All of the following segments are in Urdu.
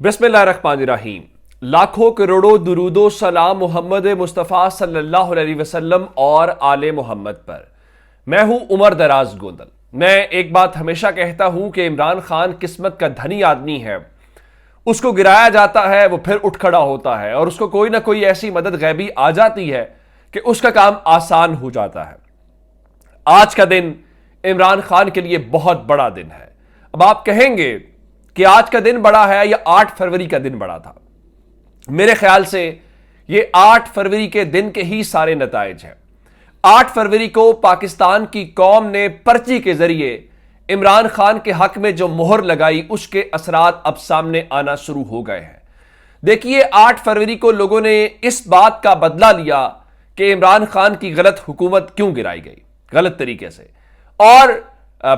بسم اللہ الرحمن الرحیم۔ لاکھوں کروڑوں درود و سلام محمد مصطفیٰ صلی اللہ علیہ وسلم اور آل محمد پر۔ میں ہوں عمر دراز گوندل۔ میں ایک بات ہمیشہ کہتا ہوں کہ عمران خان قسمت کا دھنی آدمی ہے، اس کو گرایا جاتا ہے وہ پھر اٹھ کھڑا ہوتا ہے، اور اس کو کوئی نہ کوئی ایسی مدد غیبی آ جاتی ہے کہ اس کا کام آسان ہو جاتا ہے۔ آج کا دن عمران خان کے لیے بہت بڑا دن ہے۔ اب آپ کہیں گے کہ آج کا دن بڑا ہے یا 8 فروری کا دن بڑا تھا؟ میرے خیال سے یہ 8 فروری کے دن کے ہی سارے نتائج ہیں۔ 8 فروری کو پاکستان کی قوم نے پرچی کے ذریعے عمران خان کے حق میں جو مہر لگائی، اس کے اثرات اب سامنے آنا شروع ہو گئے ہیں۔ دیکھیے 8 فروری کو لوگوں نے اس بات کا بدلہ لیا کہ عمران خان کی غلط حکومت کیوں گرائی گئی، غلط طریقے سے، اور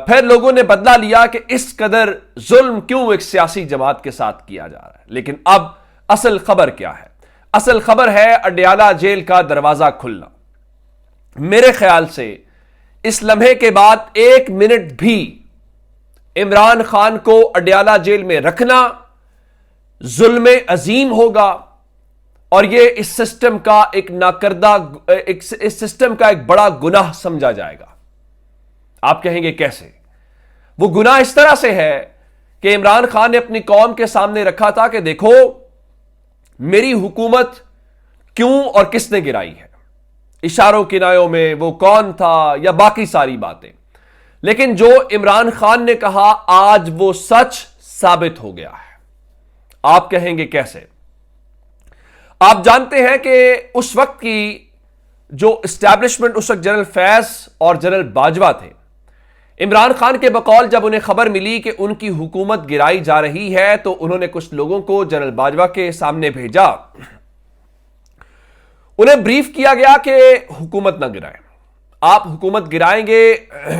پھر لوگوں نے بدلہ لیا کہ اس قدر ظلم کیوں ایک سیاسی جماعت کے ساتھ کیا جا رہا ہے۔ لیکن اب اصل خبر کیا ہے؟ اصل خبر ہے اڈیالہ جیل کا دروازہ کھلنا۔ میرے خیال سے اس لمحے کے بعد 1 منٹ بھی عمران خان کو اڈیالہ جیل میں رکھنا ظلم عظیم ہوگا، اور یہ اس سسٹم کا ایک ناکردہ اس سسٹم کا ایک بڑا گناہ سمجھا جائے گا۔ آپ کہیں گے کیسے؟ وہ گناہ اس طرح سے ہے کہ عمران خان نے اپنی قوم کے سامنے رکھا تھا کہ دیکھو میری حکومت کیوں اور کس نے گرائی ہے، اشاروں کنایوں میں وہ کون تھا یا باقی ساری باتیں، لیکن جو عمران خان نے کہا آج وہ سچ ثابت ہو گیا ہے۔ آپ کہیں گے کیسے؟ آپ جانتے ہیں کہ اس وقت کی جو اسٹیبلشمنٹ، اس وقت جنرل فیض اور جنرل باجوہ تھے، عمران خان کے بقول جب انہیں خبر ملی کہ ان کی حکومت گرائی جا رہی ہے تو انہوں نے کچھ لوگوں کو جنرل باجوہ کے سامنے بھیجا، انہیں بریف کیا گیا کہ حکومت نہ گرائیں، آپ حکومت گرائیں گے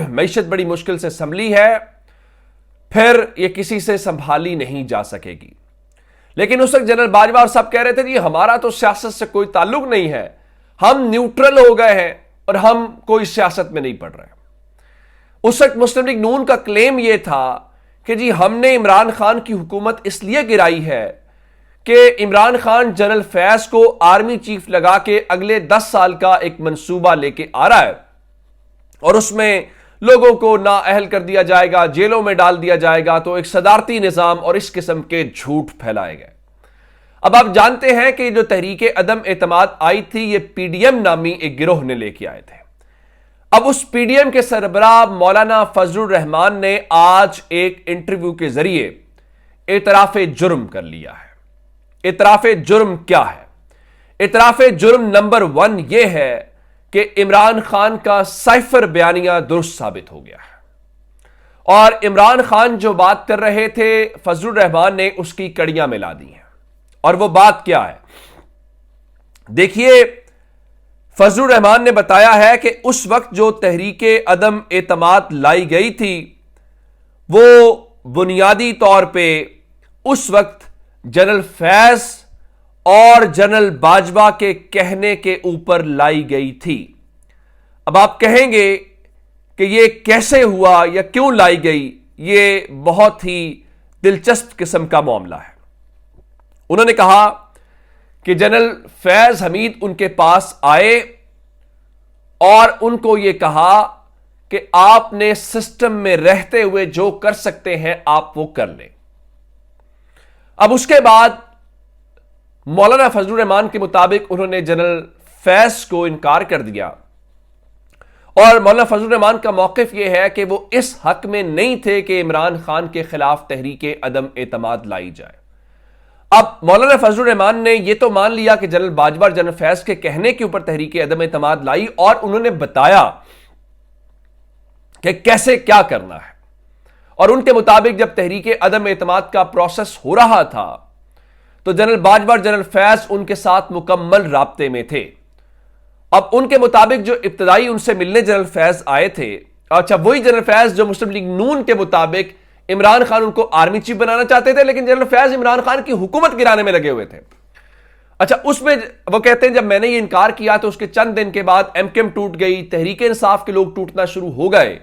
معیشت بڑی مشکل سے سنبھلی ہے، پھر یہ کسی سے سنبھالی نہیں جا سکے گی۔ لیکن اس وقت جنرل باجوہ اور سب کہہ رہے تھے جی ہمارا تو سیاست سے کوئی تعلق نہیں ہے، ہم نیوٹرل ہو گئے ہیں اور ہم کوئی سیاست میں نہیں پڑ رہے۔ اس وقت مسلم لیگ نون کا کلیم یہ تھا کہ جی ہم نے عمران خان کی حکومت اس لیے گرائی ہے کہ عمران خان جنرل فیض کو آرمی چیف لگا کے اگلے 10 سال کا ایک منصوبہ لے کے آ رہا ہے، اور اس میں لوگوں کو نااہل کر دیا جائے گا، جیلوں میں ڈال دیا جائے گا، تو ایک صدارتی نظام اور اس قسم کے جھوٹ پھیلائے گئے۔ اب آپ جانتے ہیں کہ جو تحریک عدم اعتماد آئی تھی، یہ پی ڈی ایم نامی ایک گروہ نے لے کے آئے تھے۔ اب اس پی ڈی ایم کے سربراہ مولانا فضل الرحمان نے آج ایک انٹرویو کے ذریعے اعتراف جرم کر لیا ہے۔ اعتراف جرم کیا ہے؟ اعتراف جرم نمبر 1 یہ ہے کہ عمران خان کا سائفر بیانیہ درست ثابت ہو گیا ہے، اور عمران خان جو بات کر رہے تھے فضل الرحمان نے اس کی کڑیاں ملا دی ہیں۔ اور وہ بات کیا ہے؟ دیکھیے فضل الرحمان نے بتایا ہے کہ اس وقت جو تحریک عدم اعتماد لائی گئی تھی وہ بنیادی طور پہ اس وقت جنرل فیض اور جنرل باجوہ کے کہنے کے اوپر لائی گئی تھی۔ اب آپ کہیں گے کہ یہ کیسے ہوا یا کیوں لائی گئی؟ یہ بہت ہی دلچسپ قسم کا معاملہ ہے۔ انہوں نے کہا کہ جنرل فیض حمید ان کے پاس آئے اور ان کو یہ کہا کہ آپ نے سسٹم میں رہتے ہوئے جو کر سکتے ہیں آپ وہ کر لیں۔ اب اس کے بعد مولانا فضل الرحمان کے مطابق انہوں نے جنرل فیض کو انکار کر دیا، اور مولانا فضل الرحمان کا موقف یہ ہے کہ وہ اس حق میں نہیں تھے کہ عمران خان کے خلاف تحریک عدم اعتماد لائی جائے۔ اب مولانا فضل الرحمان نے یہ تو مان لیا کہ جنرل باجوہ اور جنرل فیض کے کہنے کے اوپر تحریک عدم اعتماد لائی، اور انہوں نے بتایا کہ کیسے کیا کرنا ہے، اور ان کے مطابق جب تحریک عدم اعتماد کا پروسیس ہو رہا تھا تو جنرل باجوہ اور جنرل فیض ان کے ساتھ مکمل رابطے میں تھے۔ اب ان کے مطابق جو ابتدائی ان سے ملنے جنرل فیض آئے تھے، اچھا وہی جنرل فیض جو مسلم لیگ نون کے مطابق عمران خان ان کو آرمی چیف بنانا چاہتے تھے، لیکن جنرل فیض عمران خان کی حکومت گرانے میں لگے ہوئے تھے۔ اچھا اس میں وہ کہتے ہیں جب میں نے یہ انکار کیا تو اس کے چند دن کے بعد ایم کیو ایم ٹوٹ گئی، تحریک انصاف کے لوگ ٹوٹنا شروع ہو گئے،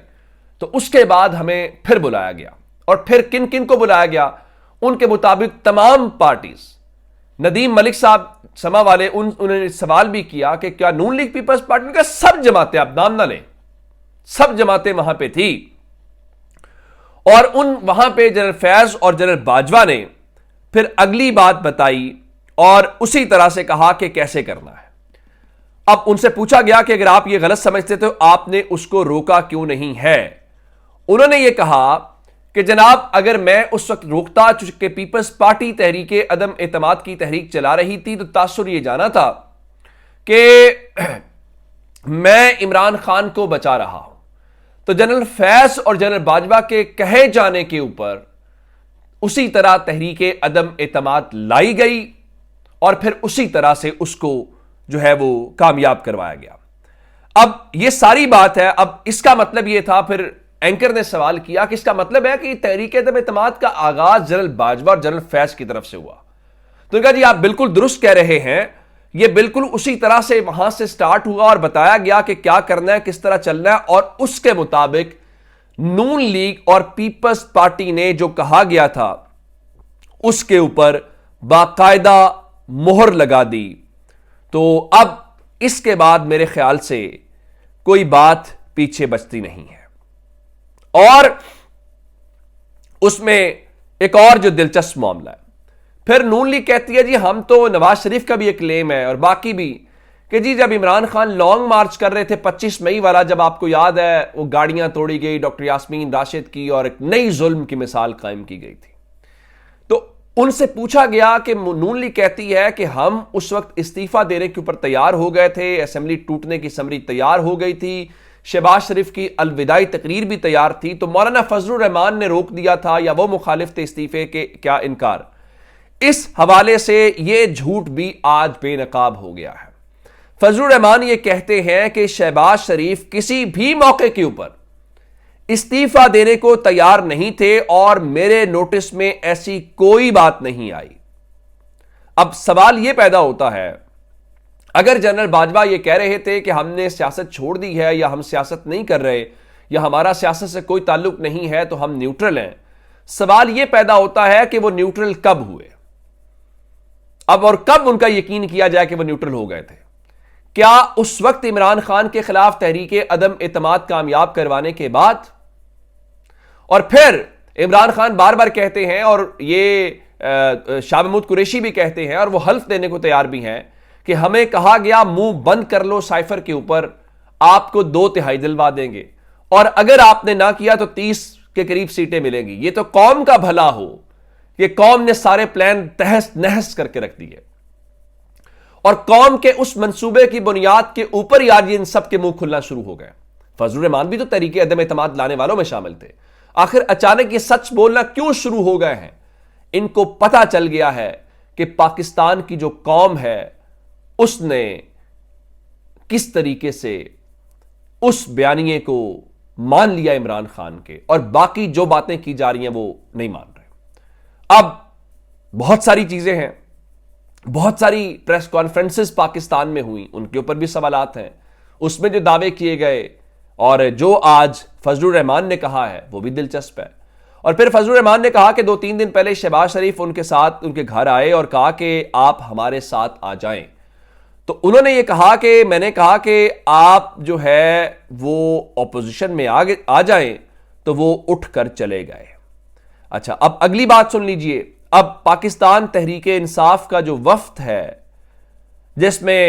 تو اس کے بعد ہمیں پھر بلایا گیا، اور پھر کن کن کو بلایا گیا؟ ان کے مطابق تمام پارٹیز، ندیم ملک صاحب سما والے، انہوں نے سوال بھی کیا کہ کیا نون لیگ پیپلز پارٹی کا سب جماعتیں، آپ نام نہ لیں، سب جماعتیں وہاں پہ تھی، اور وہاں پہ جنرل فیض اور جنرل باجوہ نے پھر اگلی بات بتائی اور اسی طرح سے کہا کہ کیسے کرنا ہے۔ اب ان سے پوچھا گیا کہ اگر آپ یہ غلط سمجھتے تو آپ نے اس کو روکا کیوں نہیں ہے؟ انہوں نے یہ کہا کہ جناب اگر میں اس وقت روکتا، چونکہ پیپلز پارٹی تحریک عدم اعتماد کی تحریک چلا رہی تھی، تو تاثر یہ جانا تھا کہ میں عمران خان کو بچا رہا ہوں، تو جنرل فیض اور جنرل باجوہ کے کہے جانے کے اوپر اسی طرح تحریک عدم اعتماد لائی گئی اور پھر اسی طرح سے اس کو جو ہے وہ کامیاب کروایا گیا۔ اب یہ ساری بات ہے، اب اس کا مطلب یہ تھا، پھر اینکر نے سوال کیا کہ اس کا مطلب ہے کہ تحریک عدم اعتماد کا آغاز جنرل باجوہ اور جنرل فیض کی طرف سے ہوا؟ تو نے کہا جی آپ بالکل درست کہہ رہے ہیں، یہ بالکل اسی طرح سے وہاں سے سٹارٹ ہوا اور بتایا گیا کہ کیا کرنا ہے، کس طرح چلنا ہے، اور اس کے مطابق نون لیگ اور پیپلز پارٹی نے جو کہا گیا تھا اس کے اوپر باقاعدہ مہر لگا دی۔ تو اب اس کے بعد میرے خیال سے کوئی بات پیچھے بچتی نہیں ہے۔ اور اس میں ایک اور جو دلچسپ معاملہ ہے، پھر نون لیگ کہتی ہے جی ہم تو، نواز شریف کا بھی ایک کلیم ہے اور باقی بھی، کہ جی جب عمران خان لانگ مارچ کر رہے تھے 25 مئی والا، جب آپ کو یاد ہے وہ گاڑیاں توڑی گئی ڈاکٹر یاسمین راشد کی اور ایک نئی ظلم کی مثال قائم کی گئی تھی، تو ان سے پوچھا گیا کہ نون لیگ کہتی ہے کہ ہم اس وقت استعفیٰ دینے کے اوپر تیار ہو گئے تھے، اسمبلی ٹوٹنے کی سمری تیار ہو گئی تھی، شہباز شریف کی الوداعی تقریر بھی تیار تھی، تو مولانا فضل الرحمان نے روک دیا تھا یا وہ مخالف تھے استعفے کے، کیا انکار؟ اس حوالے سے یہ جھوٹ بھی آج بے نقاب ہو گیا ہے۔ فضل الرحمان یہ کہتے ہیں کہ شہباز شریف کسی بھی موقع کے اوپر استعفیٰ دینے کو تیار نہیں تھے اور میرے نوٹس میں ایسی کوئی بات نہیں آئی۔ اب سوال یہ پیدا ہوتا ہے، اگر جنرل باجوہ یہ کہہ رہے تھے کہ ہم نے سیاست چھوڑ دی ہے یا ہم سیاست نہیں کر رہے یا ہمارا سیاست سے کوئی تعلق نہیں ہے تو ہم نیوٹرل ہیں، سوال یہ پیدا ہوتا ہے کہ وہ نیوٹرل کب ہوئے؟ اب اور کب ان کا یقین کیا جائے کہ وہ نیوٹرل ہو گئے تھے؟ کیا اس وقت عمران خان کے خلاف تحریک عدم اعتماد کامیاب کروانے کے بعد؟ اور پھر عمران خان بار بار کہتے ہیں، اور یہ شاہ محمود قریشی بھی کہتے ہیں اور وہ حلف دینے کو تیار بھی ہیں کہ ہمیں کہا گیا منہ بند کر لو سائفر کے اوپر، آپ کو 2/3 دلوا دیں گے، اور اگر آپ نے نہ کیا تو 30 کے قریب سیٹیں ملیں گی۔ یہ تو قوم کا بھلا ہو، یہ قوم نے سارے پلان تہس نہس کر کے رکھ دیے، اور قوم کے اس منصوبے کی بنیاد کے اوپر ہی آج ان سب کے منہ کھلنا شروع ہو گئے۔ فضل الرحمان بھی تو تحریک عدم اعتماد لانے والوں میں شامل تھے، آخر اچانک یہ سچ بولنا کیوں شروع ہو گئے ہیں؟ ان کو پتہ چل گیا ہے کہ پاکستان کی جو قوم ہے اس نے کس طریقے سے اس بیانیے کو مان لیا عمران خان کے، اور باقی جو باتیں کی جا رہی ہیں وہ نہیں مان رہے۔ اب بہت ساری چیزیں ہیں، بہت ساری پریس کانفرنسز پاکستان میں ہوئی، ان کے اوپر بھی سوالات ہیں، اس میں جو دعوے کیے گئے اور جو آج فضل الرحمان نے کہا ہے وہ بھی دلچسپ ہے۔ اور پھر فضل الرحمان نے کہا کہ 2-3 دن پہلے شہباز شریف ان کے ساتھ ان کے گھر آئے اور کہا کہ آپ ہمارے ساتھ آ جائیں، تو انہوں نے یہ کہا کہ میں نے کہا کہ آپ جو ہے وہ اپوزیشن میں آ جائیں، تو وہ اٹھ کر چلے گئے۔ اچھا، اب اگلی بات سن لیجئے۔ اب پاکستان تحریک انصاف کا جو وفد ہے، جس میں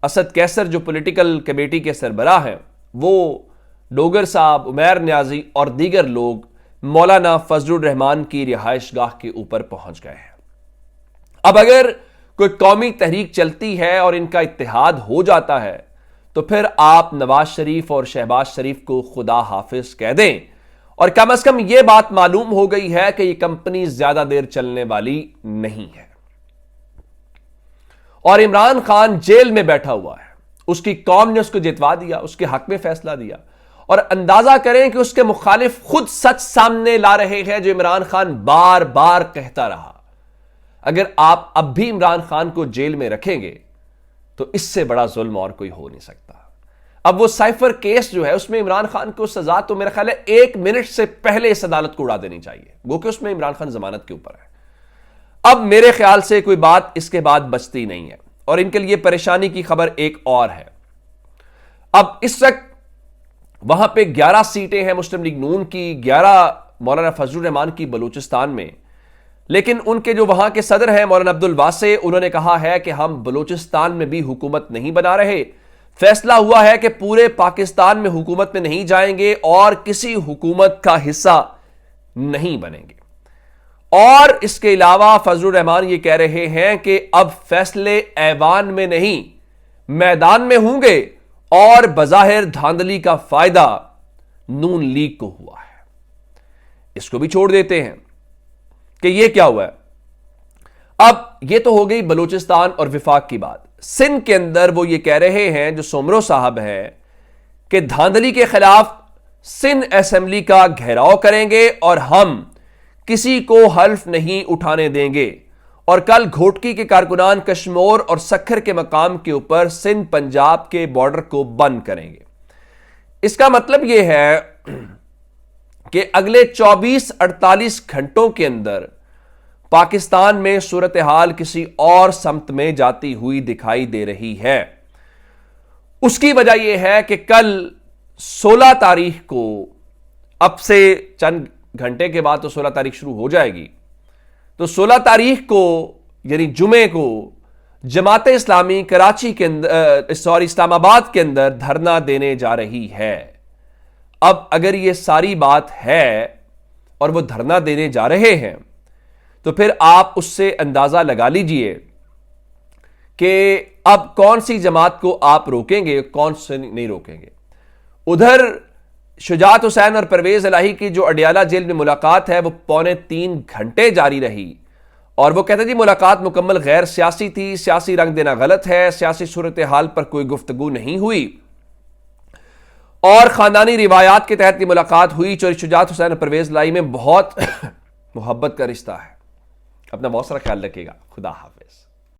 اسد کیسر جو پولیٹیکل کمیٹی کے سربراہ ہیں، وہ ڈوگر صاحب، عمیر نیازی اور دیگر لوگ مولانا فضل الرحمان کی رہائش گاہ کے اوپر پہنچ گئے ہیں۔ اب اگر کوئی قومی تحریک چلتی ہے اور ان کا اتحاد ہو جاتا ہے تو پھر آپ نواز شریف اور شہباز شریف کو خدا حافظ کہہ دیں، اور کم از کم یہ بات معلوم ہو گئی ہے کہ یہ کمپنی زیادہ دیر چلنے والی نہیں ہے۔ اور عمران خان جیل میں بیٹھا ہوا ہے، اس کی قوم نے اس کو جتوا دیا، اس کے حق میں فیصلہ دیا، اور اندازہ کریں کہ اس کے مخالف خود سچ سامنے لا رہے ہیں جو عمران خان بار بار کہتا رہا۔ اگر آپ اب بھی عمران خان کو جیل میں رکھیں گے تو اس سے بڑا ظلم اور کوئی ہو نہیں سکتا۔ اب وہ سائفر کیس جو ہے اس میں عمران خان کو سزا تو میرا خیال ہے 1 منٹ سے پہلے اس عدالت کو اڑا دینی چاہیے، وہ کہ اس میں عمران خان ضمانت کے اوپر ہے۔ اب میرے خیال سے کوئی بات اس کے بعد بچتی نہیں ہے، اور ان کے لیے پریشانی کی خبر ایک اور ہے۔ اب اس وقت وہاں پہ 11 سیٹیں ہیں مسلم لیگ نون کی، 11 مولانا فضل الرحمان کی بلوچستان میں، لیکن ان کے جو وہاں کے صدر ہیں مولانا عبد الواسع، انہوں نے کہا ہے کہ ہم بلوچستان میں بھی حکومت نہیں بنا رہے، فیصلہ ہوا ہے کہ پورے پاکستان میں حکومت میں نہیں جائیں گے اور کسی حکومت کا حصہ نہیں بنیں گے۔ اور اس کے علاوہ فضل الرحمان یہ کہہ رہے ہیں کہ اب فیصلے ایوان میں نہیں میدان میں ہوں گے، اور بظاہر دھاندلی کا فائدہ نون لیگ کو ہوا ہے۔ اس کو بھی چھوڑ دیتے ہیں کہ یہ کیا ہوا ہے۔ اب یہ تو ہو گئی بلوچستان اور وفاق کی بات۔ سندھ کے اندر وہ یہ کہہ رہے ہیں جو سومرو صاحب ہے کہ دھاندلی کے خلاف سندھ اسمبلی کا گھیراؤ کریں گے اور ہم کسی کو حلف نہیں اٹھانے دیں گے، اور کل گھوٹکی کے کارکنان کشمور اور سکھر کے مقام کے اوپر سندھ پنجاب کے بارڈر کو بند کریں گے۔ اس کا مطلب یہ ہے کہ اگلے 24-48 گھنٹوں کے اندر پاکستان میں صورتحال کسی اور سمت میں جاتی ہوئی دکھائی دے رہی ہے۔ اس کی وجہ یہ ہے کہ کل 16 تاریخ کو، اب سے چند گھنٹے کے بعد تو 16 تاریخ شروع ہو جائے گی، تو 16 تاریخ کو یعنی جمعے کو جماعت اسلامی کراچی کے اندر اسلام آباد کے اندر دھرنا دینے جا رہی ہے۔ اب اگر یہ ساری بات ہے اور وہ دھرنا دینے جا رہے ہیں تو پھر آپ اس سے اندازہ لگا لیجئے کہ اب کون سی جماعت کو آپ روکیں گے، کون سے نہیں روکیں گے۔ ادھر شجاعت حسین اور پرویز الہی کی جو اڈیالہ جیل میں ملاقات ہے وہ 2.25 گھنٹے جاری رہی، اور وہ کہتے تھے ملاقات مکمل غیر سیاسی تھی، سیاسی رنگ دینا غلط ہے، سیاسی صورتحال پر کوئی گفتگو نہیں ہوئی، اور خاندانی روایات کے تحت یہ ملاقات ہوئی۔ شجاعت حسین اور پرویز الہی میں بہت محبت کا رشتہ ہے۔ اپنا بہت سارا خیال رکھیے گا۔ خدا حافظ۔